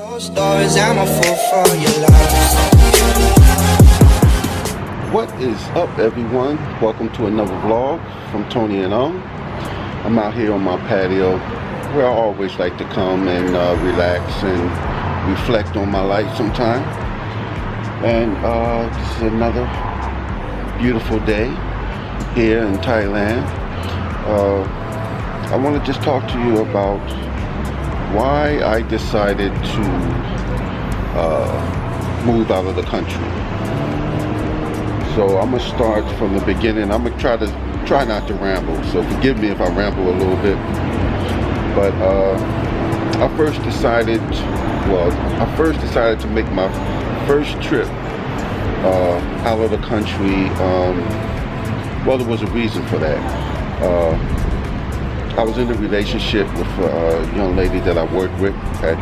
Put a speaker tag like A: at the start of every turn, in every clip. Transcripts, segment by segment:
A: Closed doors, I'm a fool for your love.
B: What is up, everyone? Welcome to another vlog from Tony&Aung. I'm out here on my patio where I always like to come and relax and reflect on my life sometime. And this is another beautiful day here in Thailand. I want to just talk to you about why I decided to move out of the country. So I'm gonna start from the beginning. I'm gonna try not to ramble, so forgive me if I ramble a little bit. But I first decided to make my first trip out of the country. Well, there was a reason for that. I was in a relationship with a young lady that I worked with at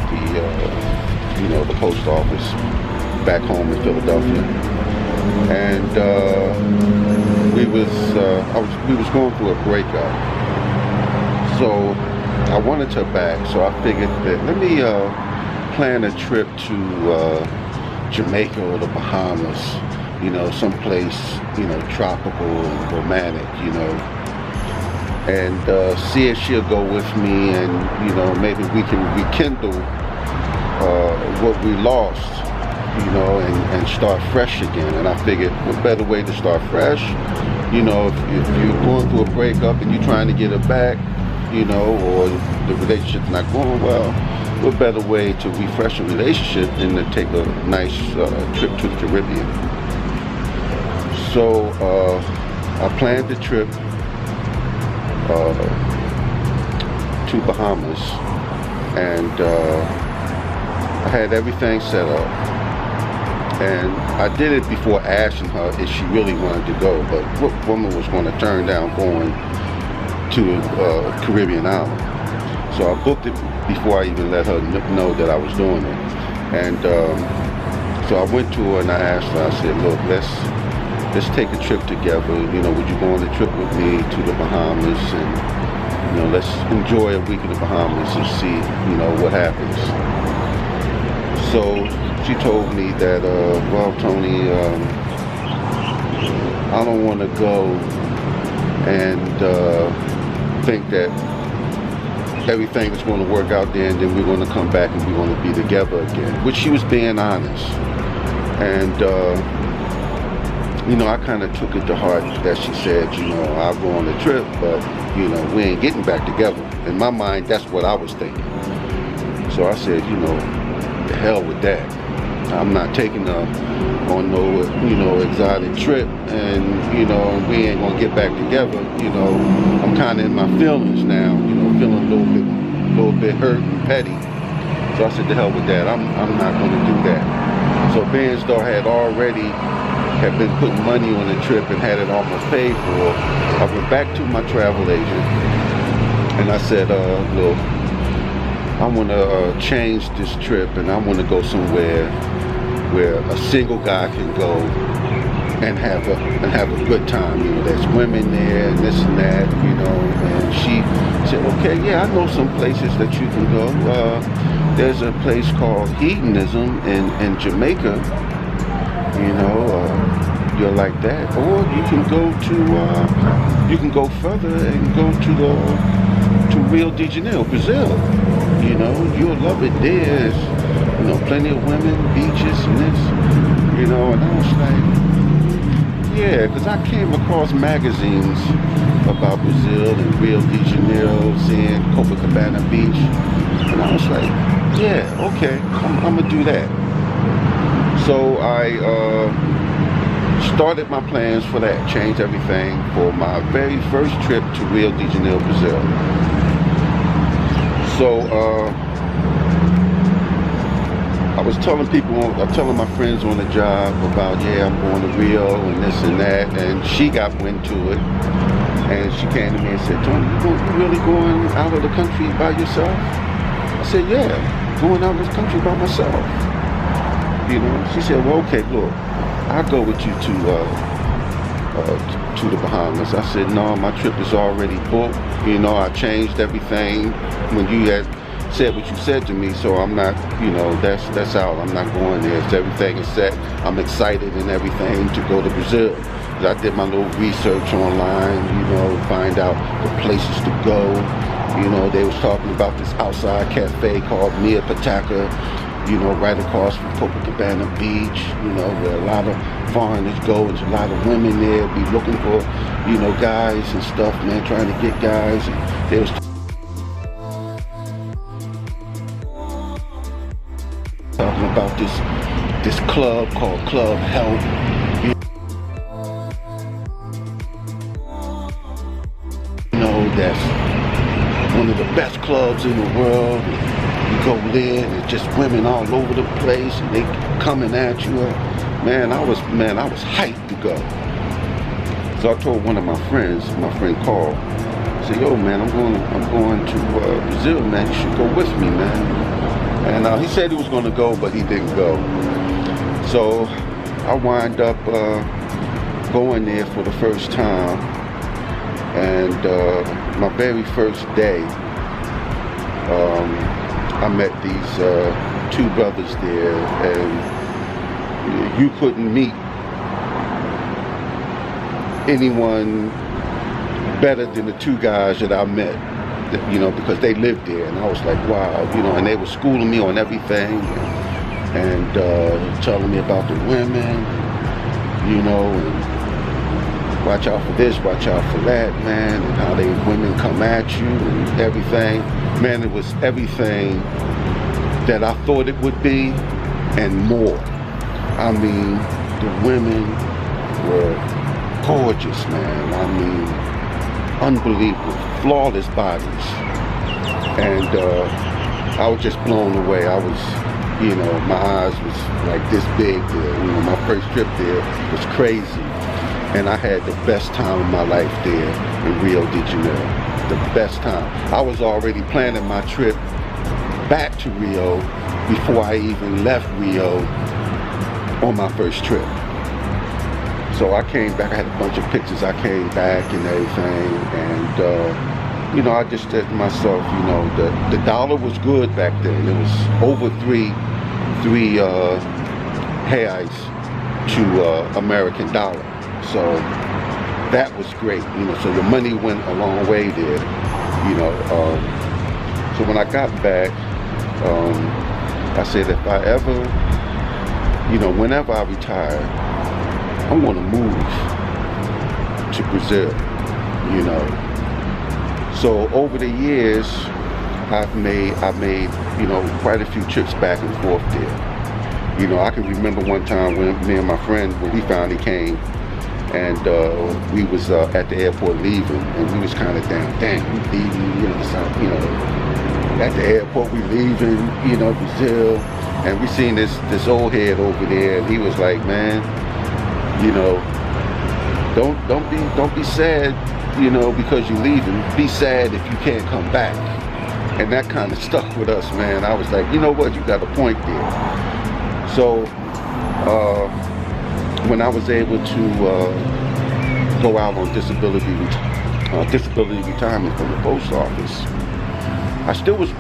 B: the post office back home in Philadelphia, and we was going through a breakup. So I wanted her back, so I figured that let me plan a trip to Jamaica or the Bahamas, someplace tropical and romantic, and see if she'll go with me, and maybe we can rekindle what we lost, and start fresh again. And I figured what better way to start fresh, if you're going through a breakup and you're trying to get her back, or the relationship's not going well, what better way to refresh a relationship than to take a nice trip to the Caribbean. So I planned the trip to Bahamas, and I had everything set up, and I did it before asking her if she really wanted to go, but what woman was going to turn down going to a Caribbean island? So I booked it before I even let her know that I was doing it. And so I went to her and I asked her, I said, look, let's take a trip together. Would you go on the trip with me to the Bahamas, and let's enjoy a week in the Bahamas and see what happens. So she told me that well, Tony, I don't want to go and think that everything is going to work out there and then we're going to come back and we're going to be together again, which she was being honest. And I kind of took it to heart that she said, I'll go on the trip, but we ain't getting back together. In my mind, that's what I was thinking. So I said, the hell with that. I'm not taking her on no exotic trip, and we ain't gonna get back together. I'm kind of in my feelings now, feeling a little bit hurt and petty. So I said, the hell with that. I'm not gonna do that. So being as though I had been putting money on the trip and had it almost paid for, I went back to my travel agent and I said, look, I want to change this trip, and I want to go somewhere where a single guy can go and have a good time. There's women there and this and that, And she said, okay, yeah, I know some places that you can go. There's a place called Hedonism in Jamaica. You're like that, or you can go further and go to Rio de Janeiro, Brazil. You'll love it. There's plenty of women, beaches, and this, and I was like, yeah, because I came across magazines about Brazil and Rio de Janeiro, seeing Copacabana Beach, and I was like, yeah, okay, I'm gonna do that. So I started my plans for that, changed everything for my very first trip to Rio de Janeiro, Brazil. So I was telling my friends on the job about, yeah, I'm going to Rio and this and that, and she got wind to it, and she came to me and said, Tony, you really going out of the country by yourself? I said, yeah, going out of the country by myself. She said, well, okay, look, I'll go with you to the Bahamas. I said, no, my trip is already booked. I changed everything when you had said what you said to me, so I'm not, you know, that's out. I'm not going there. So everything is set. I'm excited and everything to go to Brazil. I did my little research online, you know, find out the places to go. You know, they was talking about this outside cafe called Mia Pataka, you know, right across from Copacabana Beach, you know, where a lot of foreigners go. There's a lot of women there, be looking for, you know, guys and stuff, man, trying to get guys. And they was talking about this club called Club Help. You know, that's one of the best clubs in the world. You go there and it's just women all over the place and they coming at you. Man, I was hyped to go. So I told one of my friends, my friend Carl, I said, yo man, I'm going to Brazil, man, you should go with me, man. And he said he was gonna go, but he didn't go. So I wind up going there for the first time. And my very first day, I met these two brothers there, and you couldn't meet anyone better than the two guys that I met, you know, because they lived there, and I was like, wow, you know, and they were schooling me on everything, and telling me about the women, you know, and watch out for this, watch out for that, man, and how women come at you and everything. Man, it was everything that I thought it would be and more. I mean, the women were gorgeous, man. I mean, unbelievable, flawless bodies. And I was just blown away. I was, you know, my eyes was like this big there. You know, my first trip there was crazy. And I had the best time of my life there in Rio de Janeiro. The best time. I was already planning my trip back to Rio before I even left Rio on my first trip. So I came back, I had a bunch of pictures, I came back and everything, and you know, I just said to myself, you know, the dollar was good back then. It was over three reais to American dollar. So that was great, you know, so the money went a long way there, you know. So when I got back, I said if I ever, you know, whenever I retire, I'm gonna move to Brazil, you know. So over the years, I've made, you know, quite a few trips back and forth there. You know, I can remember one time when me and my friend, when he finally came, and we was at the airport leaving, and we was kind of down, dang, we leaving, you know, so, you know, at the airport we leaving, you know, Brazil, and we seen this old head over there, and he was like, man, you know, don't be sad, you know, because you're leaving. Be sad if you can't come back. And that kind of stuck with us, man. I was like, you know what, you got a point there. So when I was able to go out on disability retirement from the post office, I still was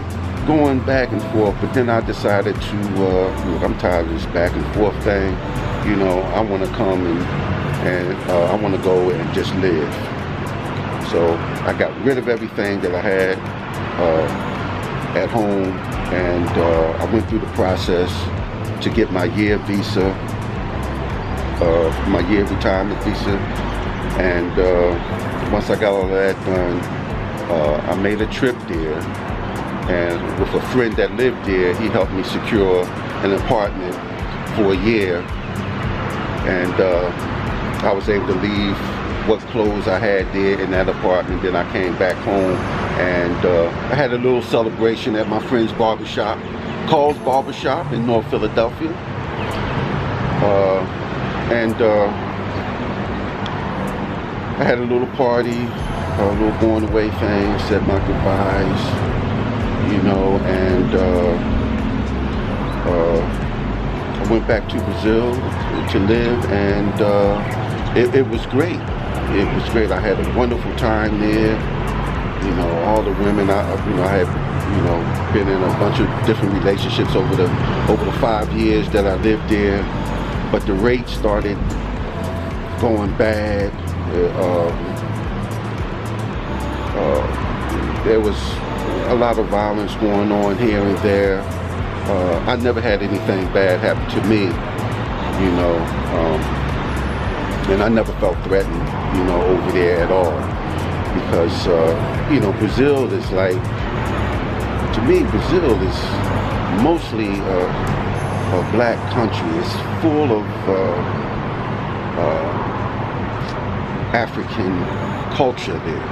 B: going back and forth, but then I decided to, look, I'm tired of this back and forth thing. You know, I want to come and I want to go and just live. So I got rid of everything that I had at home, and I went through the process to get my year visa, my year retirement visa, and once I got all of that done, I made a trip there, and with a friend that lived there, he helped me secure an apartment for a year, and I was able to leave what clothes I had there in that apartment. Then I came back home, and I had a little celebration at my friend's barbershop, Carl's Barbershop in North Philadelphia, and I had a little party, a little going away thing, said my goodbyes, you know, and I went back to Brazil to live, and it was great. It was great. I had a wonderful time there, You know, all the women, I had, been in a bunch of different relationships over the 5 years that I lived there. But the rate started going bad. There was a lot of violence going on here and there. I never had anything bad happen to me, and I never felt threatened, over there at all. Because, Brazil is like, to me, Brazil is mostly a black country. It's full of African culture there,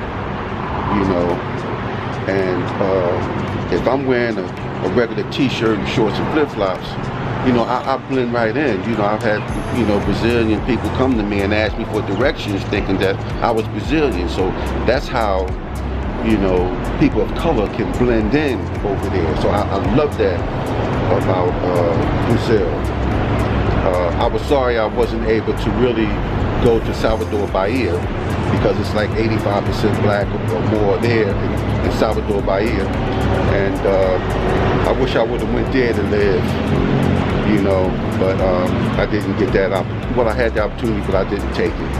B: and if I'm wearing a regular t-shirt and shorts and flip-flops, I blend right in. I've had, Brazilian people come to me and ask me for directions thinking that I was Brazilian. So that's how, people of color can blend in over there. So I love that about Brazil. I was sorry I wasn't able to really go to Salvador Bahia because it's like 85% black or more there in Salvador Bahia. And I wish I would have went there to live. But I didn't get that opportunity. Well, I had the opportunity, but I didn't take it.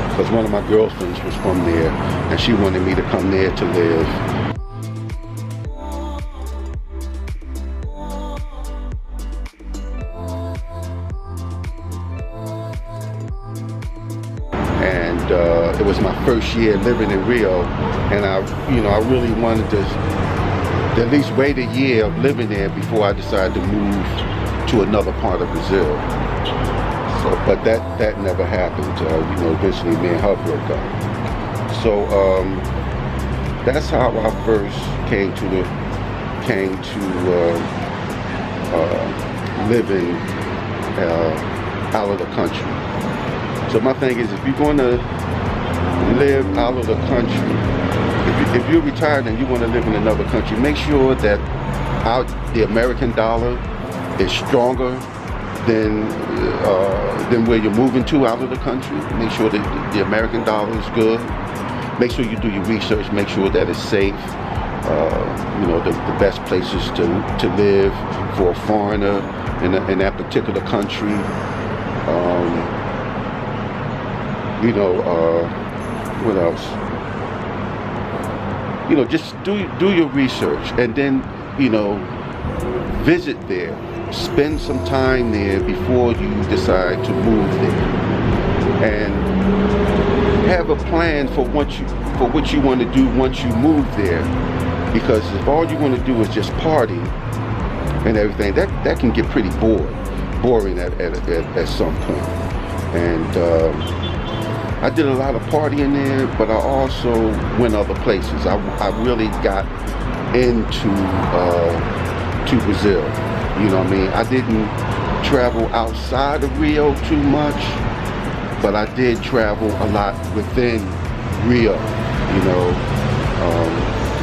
B: Because one of my girlfriends was from there, and she wanted me to come there to live. And it was my first year living in Rio, and I really wanted to at least wait a year of living there before I decided to move to another part of Brazil. So, but that never happened. Eventually me and her broke up. So that's how I first came to living out of the country. So my thing is, if you're going to live out of the country, if you're retired and you want to live in another country, make sure that the American dollar is stronger than where you're moving to out of the country. Make sure that the American dollar is good. Make sure you do your research. Make sure that it's safe. The best places to live for a foreigner in that particular country. What else? Just do your research, and then, visit there. Spend some time there before you decide to move there. And have a plan for what you want to do once you move there. Because if all you want to do is just party and everything, that can get pretty boring at some point. And I did a lot of partying there, but I also went other places. I really got into to Brazil. I didn't travel outside of Rio too much, but I did travel a lot within Rio.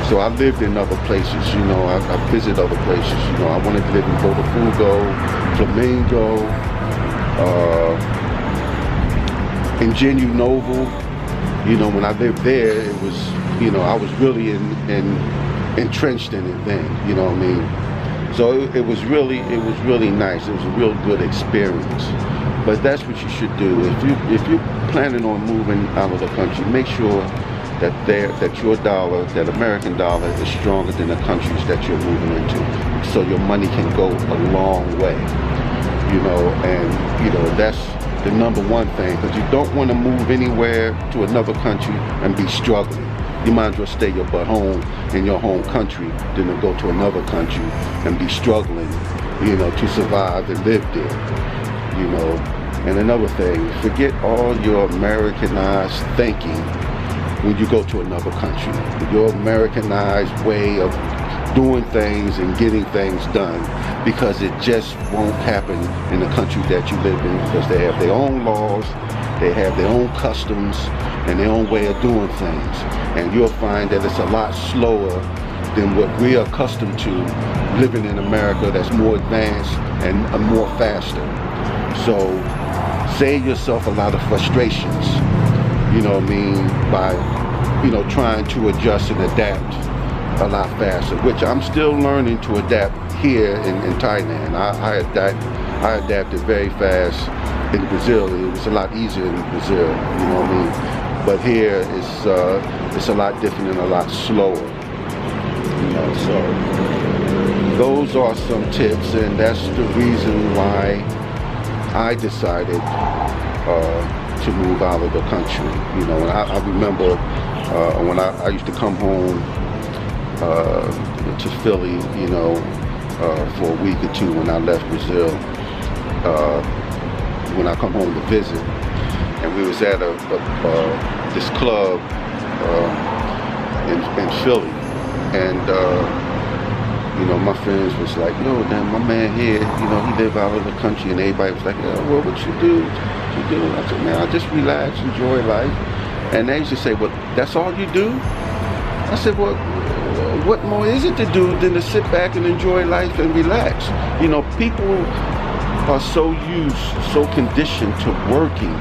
B: So I lived in other places. I visited other places. I wanted to live in Botafogo, Flamingo, Engenho Novo. When I lived there, it was, I was really entrenched in it then. So it was really nice. It was a real good experience. But that's what you should do. If you're planning on moving out of the country, make sure that your dollar, that American dollar, is stronger than the countries that you're moving into, so your money can go a long way. And that's the number one thing, because you don't want to move anywhere to another country and be struggling. You might as well stay your butt home in your home country than to go to another country and be struggling, to survive and live there. And another thing, forget all your Americanized thinking when you go to another country. Your Americanized way of doing things and getting things done, because it just won't happen in the country that you live in, because they have their own laws, they have their own customs and their own way of doing things. And you'll find that it's a lot slower than what we're accustomed to living in America, that's more advanced and more faster. So save yourself a lot of frustrations, by trying to adjust and adapt a lot faster, which I'm still learning to adapt here in Thailand. I adapted very fast in Brazil. It was a lot easier in Brazil, you know what I mean? But here it's a lot different and a lot slower, so those are some tips, and that's the reason why I decided to move out of the country. And I remember when I used to come home to Philly, for a week or two when I left Brazil, when I come home to visit, and we was at this club in Philly, and my friends was like, yo, damn, my man here, he live out of the country, and everybody was like, well, what you do? I said, man, I just relax, enjoy life. And they used to say, well, that's all you do? I said, well, what more is it to do than to sit back and enjoy life and relax? People are so used, so conditioned to working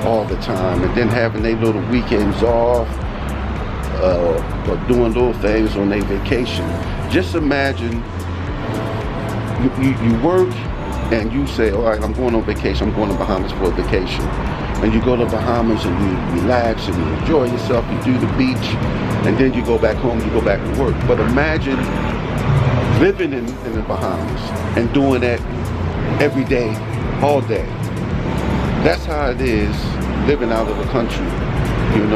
B: all the time, and then having their little weekends off, or doing little things on their vacation. Just imagine you work and you say, all right, I'm going on vacation, I'm going to Bahamas for a vacation. And you go to Bahamas and you relax and you enjoy yourself, you do the beach, and then you go back home, you go back to work. But imagine living in the Bahamas and doing that every day, all day. That's how it is living out of the country. You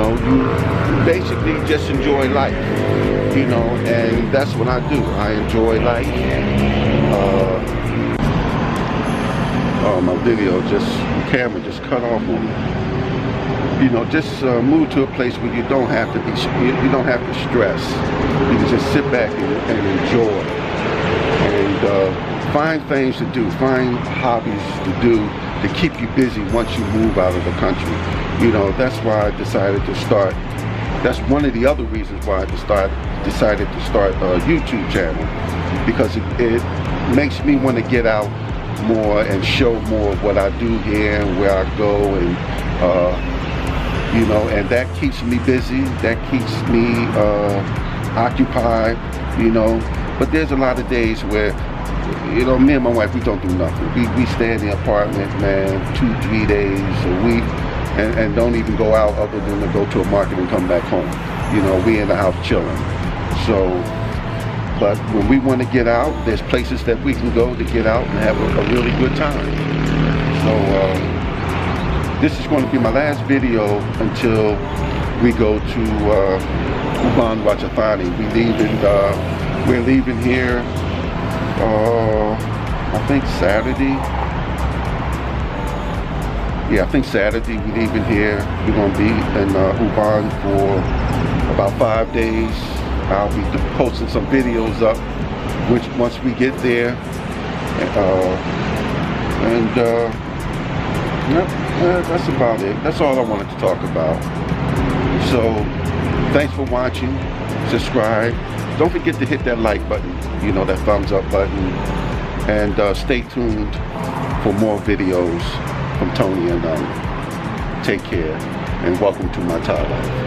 B: basically just enjoy life, and that's what I do. I enjoy life. My video the camera just cut off on me. Just move to a place where you don't have to you don't have to stress. You can just sit back and enjoy, and find things to do, find hobbies to do to keep you busy once you move out of the country. That's why I decided to start. That's one of the other reasons why I decided to start a YouTube channel, because it makes me want to get out more and show more of what I do here and where I go, and and that keeps me busy, that keeps me occupied, but there's a lot of days where me and my wife, we don't do nothing. We stay in the apartment, man, 2-3 days a week, and don't even go out other than to go to a market and come back home. We in the house chilling. So, but when we want to get out, there's places that we can go to get out and have a really good time. So this is going to be my last video until we go to Ubon Ratchathani. We're leaving here, I think Saturday. Yeah, I think Saturday we're leaving here. We're going to be in Ubon for about 5 days. I'll be posting some videos up once we get there, that's about it. That's all I wanted to talk about. So thanks for watching. Subscribe. Don't forget to hit that like button, that thumbs up button, and stay tuned for more videos from Tony and Take care, and welcome to my Thai life.